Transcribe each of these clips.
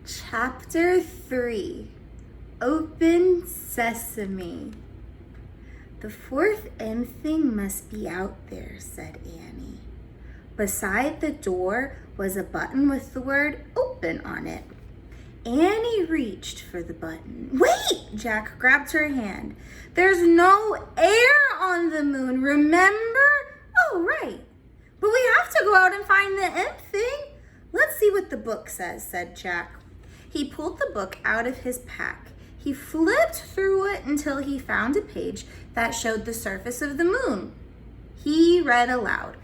Chapter 3, Open Sesame. The fourth end thing must be out there, said Annie. Beside the door was a button with the word open on it. Annie reached for the button. Wait! Jack grabbed her hand. There's no air on the moon, remember? Oh, right. But we have to go out and find the end thing. Let's see what the book says, said Jack. He pulled the book out of his pack. He flipped through it until he found a page that showed the surface of the moon. He read aloud.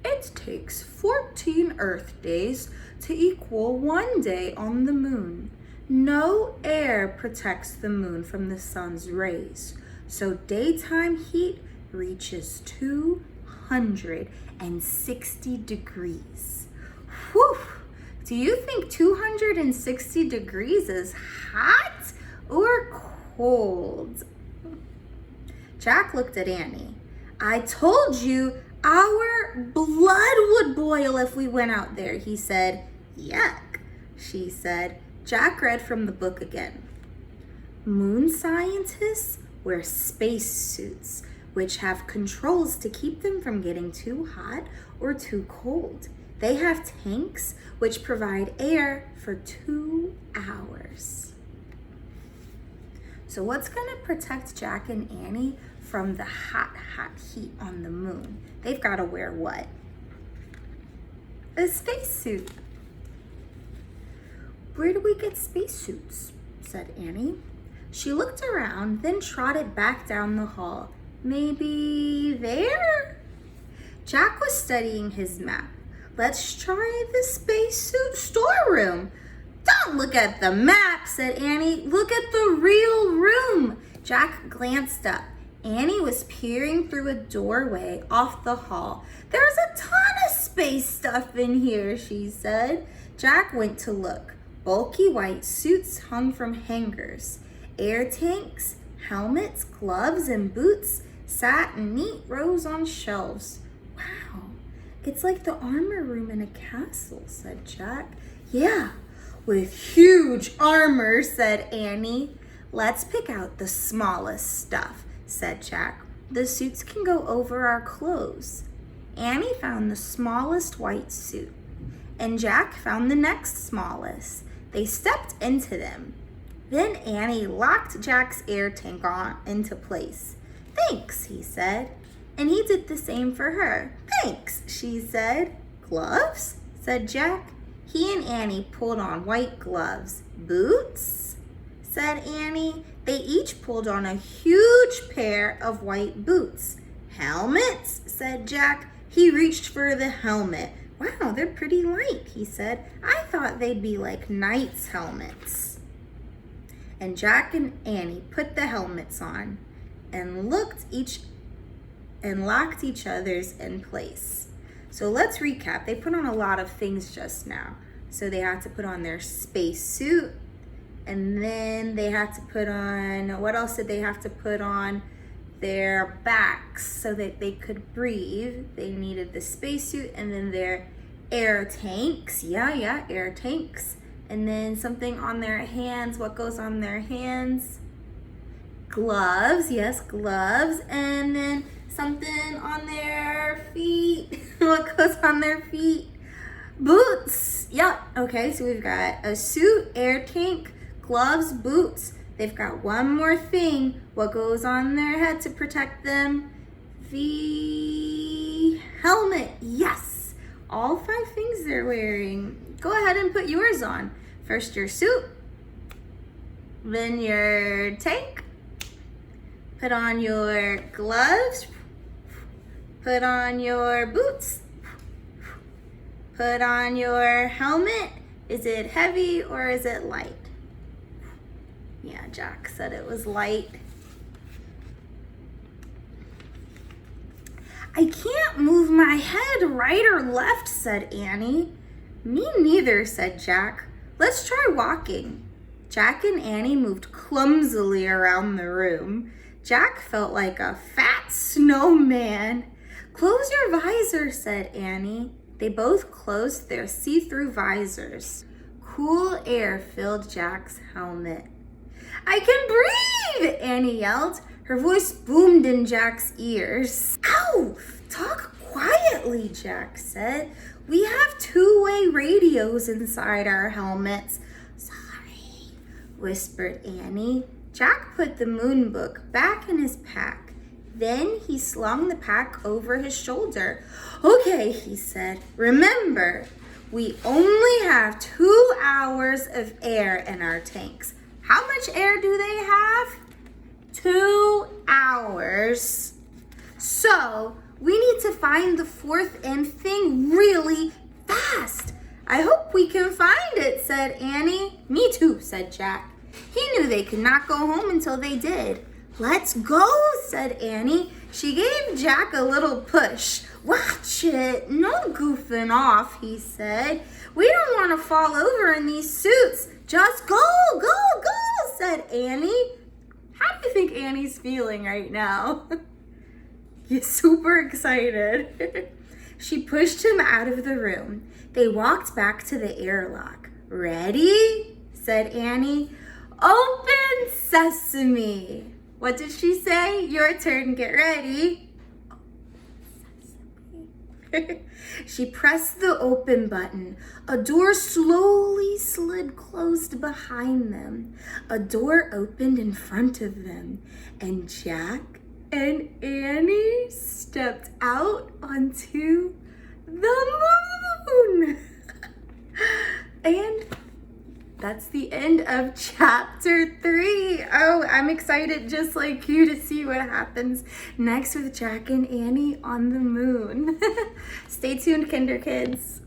It takes 14 Earth days to equal 1 day on the moon. No air protects the moon from the sun's rays, so daytime heat reaches 260 degrees. Whew! Do you think 260 degrees is hot or cold? Jack looked at Annie. I told you our blood would boil if we went out there, he said. Yuck, she said. Jack read from the book again. Moon scientists wear space suits, which have controls to keep them from getting too hot or too cold. They have tanks which provide air for 2 hours. So what's going to protect Jack and Annie from the hot heat on the moon? They've got to wear what? A spacesuit. Where do we get spacesuits? Said Annie. She looked around, then trotted back down the hall. Maybe there? Jack was studying his map. Let's try the spacesuit storeroom. Don't look at the map, said Annie. Look at the real room. Jack glanced up. Annie was peering through a doorway off the hall. There's a ton of space stuff in here, she said. Jack went to look. Bulky white suits hung from hangers. Air tanks, helmets, gloves, and boots sat in neat rows on shelves. Wow. It's like the armor room in a castle, said Jack. Yeah, with huge armor, said Annie. Let's pick out the smallest stuff, said Jack. The suits can go over our clothes. Annie found the smallest white suit, and Jack found the next smallest. They stepped into them. Then Annie locked Jack's air tank into place. Thanks, he said. And he did the same for her. Thanks, she said. Gloves? Said Jack. He and Annie pulled on white gloves. Boots? Said Annie. They each pulled on a huge pair of white boots. Helmets? Said Jack. He reached for the helmet. Wow, they're pretty light, he said. I thought they'd be like knights' helmets. And Jack and Annie put the helmets on and locked each other's in place. So let's recap. They put on a lot of things just now. So they had to put on their space suit, and then they had to put on, what else did they have to put on? Their backs so that they could breathe. They needed the spacesuit, and then their air tanks. Yeah, air tanks. And then something on their hands. What goes on their hands? Gloves. Yes, gloves. And then something on their feet. What goes on their feet? Boots. Yep. Okay, so we've got a suit, air tank, gloves, boots. They've got one more thing. What goes on their head to protect them? The helmet. Yes. All 5 things they're wearing. Go ahead and put yours on. First your suit, then your tank. Put on your gloves. Put on your boots. Put on your helmet. Is it heavy or is it light? Yeah, Jack said it was light. I can't move my head right or left, said Annie. Me neither, said Jack. Let's try walking. Jack and Annie moved clumsily around the room. Jack felt like a fat snowman. Close your visor, said Annie. They both closed their see-through visors. Cool air filled Jack's helmet. I can breathe, Annie yelled. Her voice boomed in Jack's ears. Ow! Talk quietly, Jack said. We have two-way radios inside our helmets. Sorry, whispered Annie. Jack put the moon book back in his pack. Then he slung the pack over his shoulder. Okay, he said. Remember, we only have 2 hours of air in our tanks. How much air do they have? 2 hours. So, we need to find the fourth M thing really fast. I hope we can find it, said Annie. Me too, said Jack. He knew they could not go home until they did. Let's go, said Annie. She gave Jack a little push. Watch it, no goofing off, he said. We don't want to fall over in these suits. Just go, go, go, said Annie. How do you think Annie's feeling right now? He's super excited. She pushed him out of the room. They walked back to the airlock. Ready? Said Annie. Open sesame. What did she say? Your turn, get ready. She pressed the open button. A door slowly slid closed behind them. A door opened in front of them, and Jack and Annie stepped out onto the moon. And that's the end of chapter 3. Oh, I'm excited just like you to see what happens next with Jack and Annie on the moon. Stay tuned, Kinder Kids.